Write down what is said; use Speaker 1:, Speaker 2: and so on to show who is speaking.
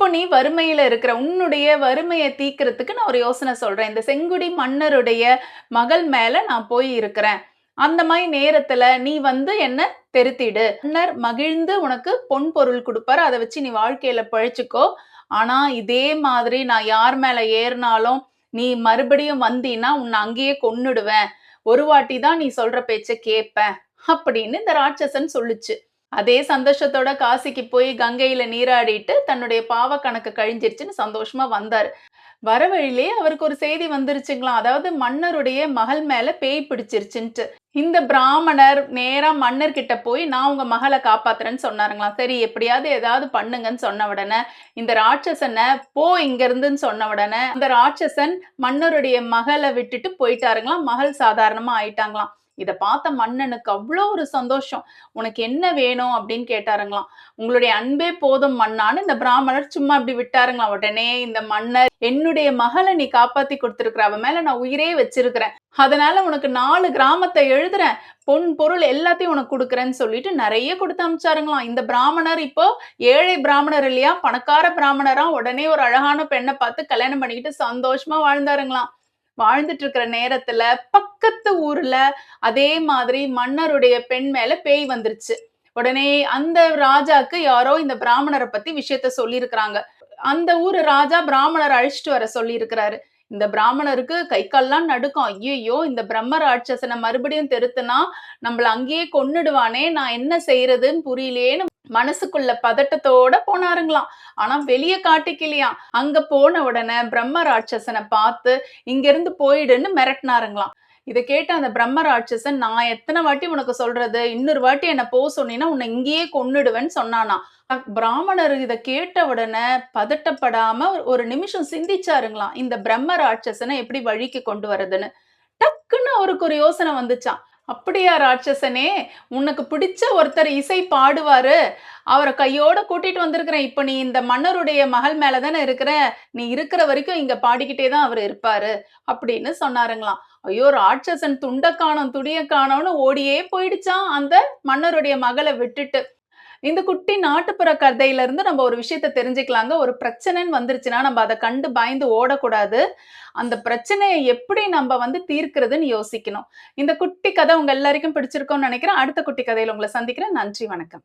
Speaker 1: இப்போ நீ வறுமையில இருக்கிற. உன்னுடைய வறுமைய தீர்க்கிறதுக்கு நான் ஒரு யோசனை சொல்றேன். இந்த செங்குடி மன்னருடைய மகள் மேல நான் போய் இருக்கிறேன். அந்த மாரி நேரத்துல நீ வந்து என்ன தெருத்திடு. மன்னர் மகிழ்ந்து உனக்கு பொன் பொருள் குடுப்பாரு. அத வச்சு நீ வாழ்க்கையில பிழைச்சுக்கோ. ஆனா இதே மாதிரி நான் யார் மேல ஏறுனாலும் நீ மறுபடியும் வந்தீன்னா உன்னை அங்கேயே கொன்னுடுவேன். ஒரு வாட்டி தான் நீ சொல்ற பேச்ச கேட்பேன். அப்படின்னு இந்த ராட்சசன் சொல்லுச்சு. அதே சந்தோஷத்தோட காசிக்கு போய் கங்கையில நீராடிட்டு தன்னுடைய பாவ கணக்கு கழிஞ்சிருச்சுன்னு சந்தோஷமா வந்தாரு. வர வழியிலேயே அவருக்கு ஒரு செய்தி வந்துருச்சுங்களாம். அதாவது மன்னருடைய மகள் மேல பேய் பிடிச்சிருச்சுன்ட்டு. இந்த பிராமணர் நேரா மன்னர் கிட்ட போய் நான் உங்க மகளை காப்பாத்துறேன்னு சொன்னாருங்களாம். சரி எப்படியாவது ஏதாவது பண்ணுங்கன்னு சொன்ன உடனே இந்த ராட்சசனை போ இங்க இருந்துன்னு சொன்ன உடனே அந்த ராட்சசன் மன்னருடைய மகளை விட்டுட்டு போயிட்டாருங்களாம். மகள் சாதாரணமா ஆயிட்டாங்களாம். இத பார்த்த மன்னனுக்கு அவ்வளோ ஒரு சந்தோஷம். உனக்கு என்ன வேணும் அப்படின்னு கேட்டாருங்களாம். உங்களுடைய அன்பே போதும் மன்னான்னு இந்த பிராமணர் சும்மா இப்படி விட்டாருங்களாம். உடனே இந்த மன்னர் என்னுடைய மகளை நீ காப்பாத்தி கொடுத்திருக்கிற, அவ மேல நான் உயிரே வச்சிருக்கிறேன். அதனால உனக்கு 4 கிராமத்தை எழுதுறேன். பொன் பொருள் எல்லாத்தையும் உனக்கு கொடுக்குறேன்னு சொல்லிட்டு நிறைய கொடுத்து அனுப்பிச்சாருங்களாம். இந்த பிராமணர் இப்போ ஏழை பிராமணர் இல்லையா, பணக்கார பிராமணரா. உடனே ஒரு அழகான பெண்ணை பார்த்து கல்யாணம் பண்ணிக்கிட்டு சந்தோஷமா வாழ்ந்தாருங்களாம். வாழ்ந்துட்டு இருக்கிற நேரத்துல பக்கத்து ஊர்ல அதே மாதிரி மன்னருடைய பெண் மேல பேய் வந்துருச்சு. உடனே அந்த ராஜாக்கு யாரோ இந்த பிராமணரை பத்தி விஷயத்த சொல்லியிருக்கிறாங்க. அந்த ஊரு ராஜா பிராமணர் அழைச்சிட்டு வர சொல்லி இருக்கிறாரு. இந்த பிராமணருக்கு கை கால்லாம் நடுக்கம். ஐயையோ இந்த பிரம்ம ராட்சசனை மறுபடியும் தெருத்துனா நம்மள அங்கேயே கொன்னுடுவானே, நான் என்ன செய்யறதுன்னு புரியலையேன்னு மனசுக்குள்ள பதட்டத்தோட போனாருங்களாம். ஆனா வெளிய காட்டிக்கலையாம். அங்க போன உடனே பிரம்ம ராட்சசனை பார்த்து இங்க இருந்து போயிடுன்னு மிரட்டினாருங்களாம். இத கேட்ட அந்த பிரம்ம ராட்சசன், நான் எத்தனை வாட்டி உனக்கு சொல்றது, இன்னொரு வாட்டி என்ன போ சொன்னீன்னா உன்னை இங்கேயே கொன்னுடுவேன்னு சொன்னானாம். பிராமணர் இத கேட்ட உடனே பதட்டப்படாம ஒரு நிமிஷம் சிந்திச்சாருங்களாம். இந்த பிரம்ம ராட்சசனை எப்படி வழிக்கு கொண்டு வரதுன்னு. டக்குன்னு அவருக்கு ஒரு யோசனை வந்துச்சாம். அப்படியா ராட்சசனே, உனக்கு பிடிச்ச ஒருத்தர் இசை பாடுவாரு, அவரை கையோட கூட்டிட்டு வந்திருக்கிறேன். இப்ப நீ இந்த மன்னருடைய மகள் மேலதானே இருக்கிற, நீ இருக்கிற வரைக்கும் இங்க பாடிக்கிட்டே தான் அவர் இருப்பாரு அப்படின்னு சொன்னாருங்களாம். ஐயோ ராட்சசன் துண்ட காணோம் துடிய காணோம்னு ஓடியே போயிடுச்சான் அந்த மன்னருடைய மகளை விட்டுட்டு. இந்த குட்டி நாட்டுப்புற கதையில இருந்து நம்ம ஒரு விஷயத்த தெரிஞ்சுக்கலாங்க. ஒரு பிரச்சனைன்னு வந்துருச்சுன்னா நம்ம அதை கண்டு பயந்து ஓடக்கூடாது. அந்த பிரச்சனையை எப்படி நம்ம வந்து தீர்க்கிறதுன்னு யோசிக்கணும். இந்த குட்டி கதை உங்க எல்லாருக்கும் பிடிச்சிருக்கும்னு நினைக்கிறேன். அடுத்த குட்டி கதையில உங்களை சந்திக்கிறேன். நன்றி, வணக்கம்.